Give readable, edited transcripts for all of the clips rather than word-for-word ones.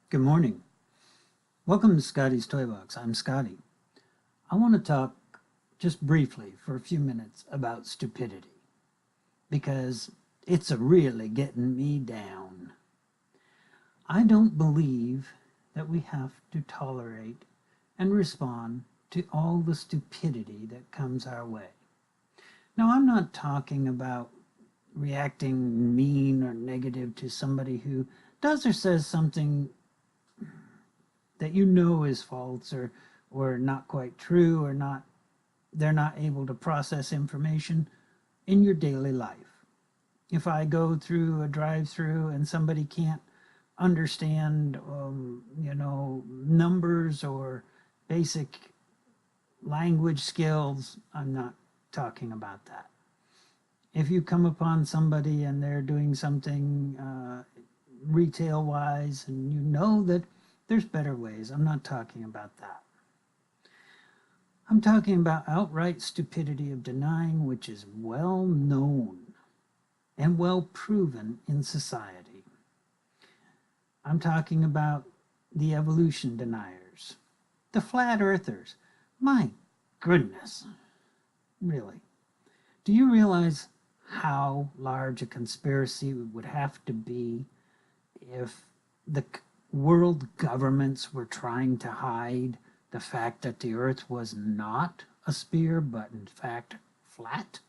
Good morning. Welcome to Scotty's Toy Box. I'm Scotty. I want to talk just briefly for a few minutes about stupidity because it's really getting me down. I don't believe that we have to tolerate and respond to all the stupidity that comes our way. Now, I'm not talking about reacting mean or negative to somebody who does or says something that you know is false or not quite true or not they're not able to process information in your daily life. If I go through a drive-through and somebody can't understand numbers or basic language skills, I'm not talking about that. If you come upon somebody and they're doing something retail wise and you know that there's better ways, I'm not talking about that. I'm talking about outright stupidity of denying which is well known and well proven in society. I'm talking about the evolution deniers, the flat earthers. My goodness, really. Do you realize how large a conspiracy would have to be if the world governments were trying to hide the fact that the earth was not a sphere but in fact flat?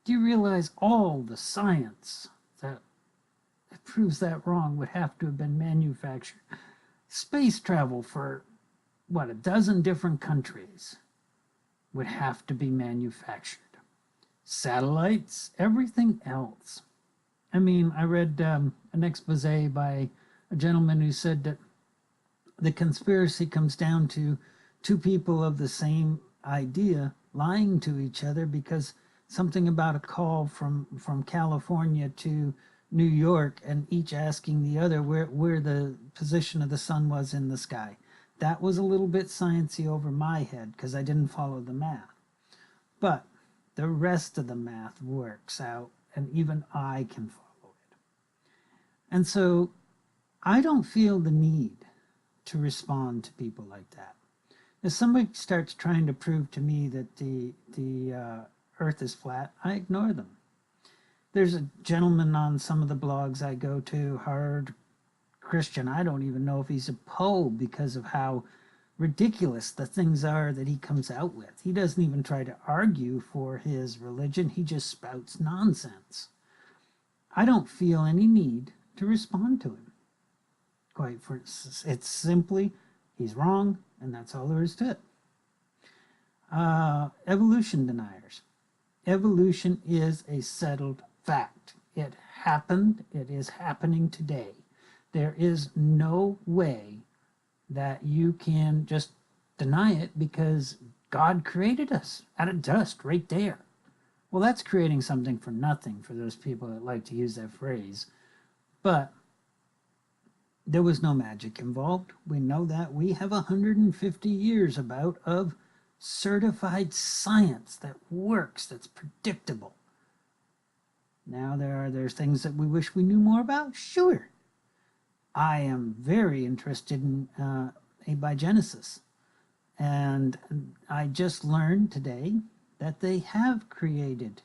Do you realize all the science that proves that wrong would have to have been manufactured? Space travel for a dozen different countries would have to be manufactured. Satellites, everything else. I mean, I read an expose by a gentleman who said that the conspiracy comes down to two people of the same idea lying to each other because something about a call from California to New York and each asking the other where the position of the sun was in the sky. That was a little bit sciencey over my head because I didn't follow the math. But the rest of the math works out and even I can follow it. And so I don't feel the need to respond to people like that. If somebody starts trying to prove to me that the earth is flat, I ignore them. There's a gentleman on some of the blogs I go to, hard Christian. I don't even know if he's a Poe because of how ridiculous the things are that he comes out with. He doesn't even try to argue for his religion. He just spouts nonsense. I don't feel any need to respond to him. It's simply, he's wrong, and that's all there is to it. Evolution deniers. Evolution is a settled fact. It happened. It is happening today. There is no way that you can just deny it because God created us out of dust right there. Well, that's creating something for nothing for those people that like to use that phrase. But there was no magic involved. We know that. We have 150 years of certified science that works, that's predictable. Now there's things that we wish we knew more about. Sure. I am very interested in abiogenesis. And I just learned today that they have created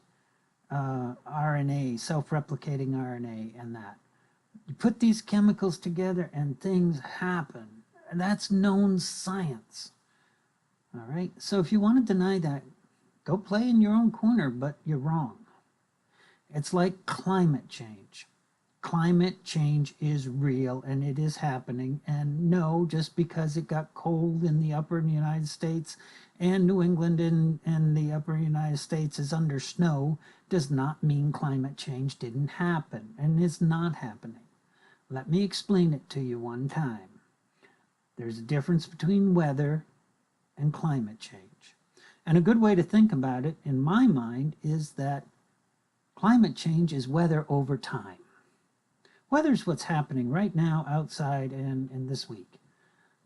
RNA, self-replicating RNA and that. You put these chemicals together and things happen. And that's known science. All right. So if you want to deny that, go play in your own corner, but you're wrong. It's like climate change. Climate change is real and it is happening. And no, just because it got cold in the upper United States and New England and the upper United States is under snow does not mean climate change didn't happen and is not happening. Let me explain it to you one time. There's a difference between weather and climate change. And a good way to think about it, in my mind, is that climate change is weather over time. Weather's what's happening right now outside and this week.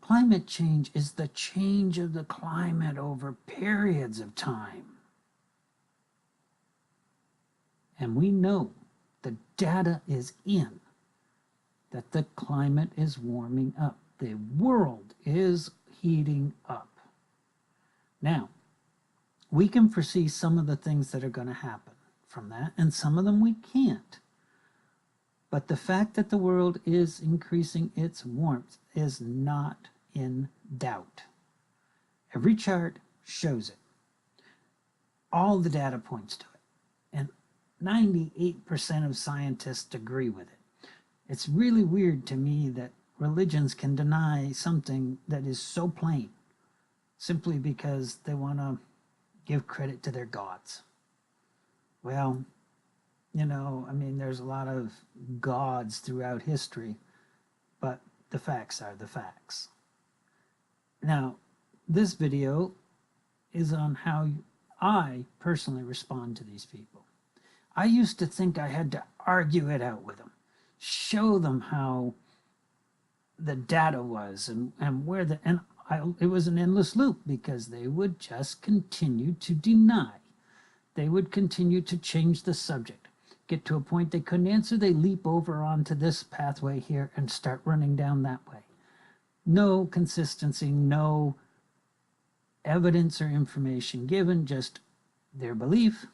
Climate change is the change of the climate over periods of time. And we know the data is in that the climate is warming up. The world is heating up. Now, we can foresee some of the things that are going to happen from that, and some of them we can't. But the fact that the world is increasing its warmth is not in doubt. Every chart shows it. All the data points to it. And 98% of scientists agree with it. It's really weird to me that religions can deny something that is so plain simply because they want to give credit to their gods. Well, you know, I mean, there's a lot of gods throughout history, but the facts are the facts. Now, this video is on how I personally respond to these people. I used to think I had to argue it out with them, show them how the data was and where the, and it was an endless loop because they would just continue to deny. They would continue to change the subject. Get to a point they couldn't answer, they leap over onto this pathway here and start running down that way. No consistency, no evidence or information given, just their belief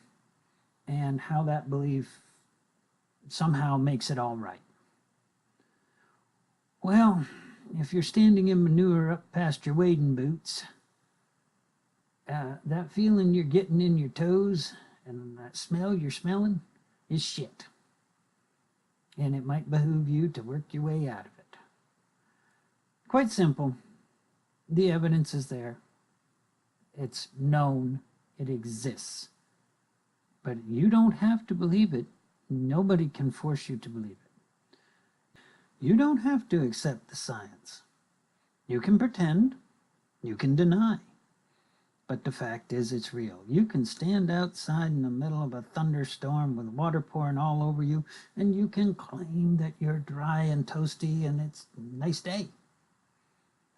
and how that belief somehow makes it all right. Well, if you're standing in manure up past your wading boots, that feeling you're getting in your toes and that smell you're smelling is shit. And it might behoove you to work your way out of it. Quite simple. The evidence is there. It's known. It exists. But you don't have to believe it. Nobody can force you to believe it. You don't have to accept the science. You can pretend. You can deny. But the fact is, it's real. You can stand outside in the middle of a thunderstorm with water pouring all over you, and you can claim that you're dry and toasty and it's a nice day.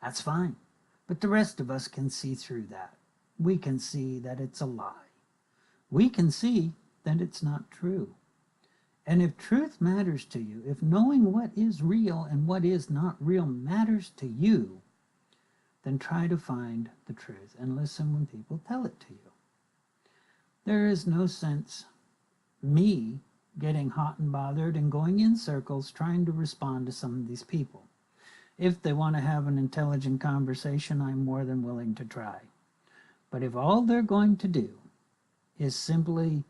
That's fine. But the rest of us can see through that. We can see that it's a lie. We can see that it's not true. And if truth matters to you, if knowing what is real and what is not real matters to you, then try to find the truth and listen when people tell it to you. There is no sense me getting hot and bothered and going in circles trying to respond to some of these people. If they want to have an intelligent conversation, I'm more than willing to try. But if all they're going to do is simply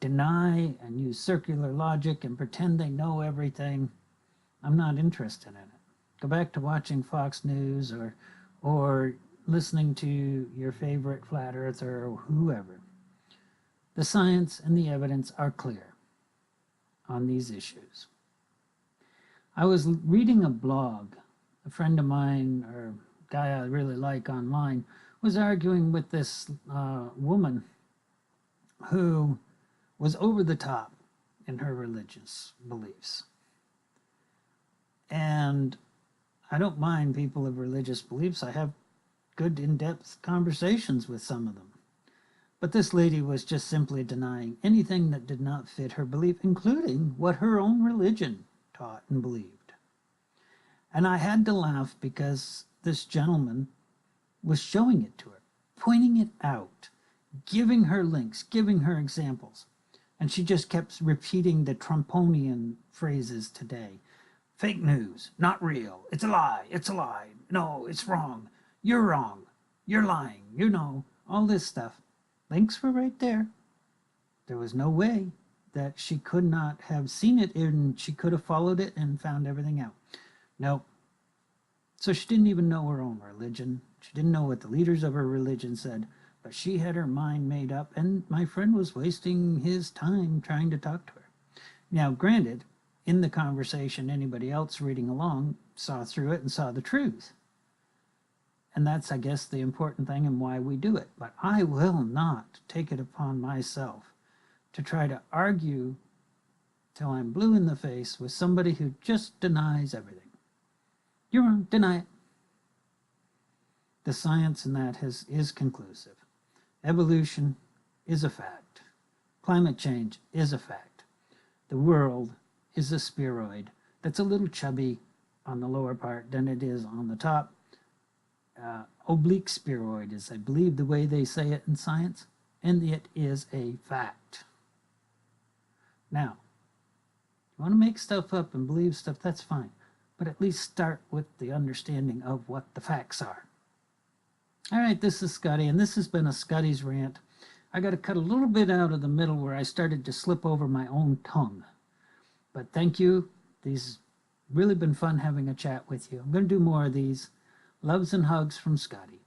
deny and use circular logic and pretend they know everything, I'm not interested in it. Go back to watching Fox News or listening to your favorite flat earther or whoever. The science and the evidence are clear on these issues. I was reading a blog. A friend of mine, or a guy I really like online, was arguing with this woman who was over the top in her religious beliefs. And I don't mind people of religious beliefs. I have good in-depth conversations with some of them. But this lady was just simply denying anything that did not fit her belief, including what her own religion taught and believed. And I had to laugh because this gentleman was showing it to her, pointing it out, giving her links, giving her examples. And she just kept repeating the Trumponian phrases today. Fake news, not real, it's a lie, no, it's wrong, you're lying, you know, all this stuff. Links were right there. There was no way that she could not have seen it and she could have followed it and found everything out. Nope. So she didn't even know her own religion. She didn't know what the leaders of her religion said, but she had her mind made up, and my friend was wasting his time trying to talk to her. Now, granted, in the conversation, anybody else reading along saw through it and saw the truth. And that's, I guess, the important thing and why we do it. But I will not take it upon myself to try to argue till I'm blue in the face with somebody who just denies everything. You're wrong, deny it. The science in that is conclusive. Evolution is a fact. Climate change is a fact. The world is a spheroid, that's a little chubby on the lower part than it is on the top. Oblique spheroid is, I believe, the way they say it in science, and it is a fact. Now, you want to make stuff up and believe stuff, that's fine, but at least start with the understanding of what the facts are. All right, this is Scotty, and this has been a Scotty's Rant. I got to cut a little bit out of the middle where I started to slip over my own tongue. But thank you. These really been fun having a chat with you. I'm going to do more of these. Loves and hugs from Scotty.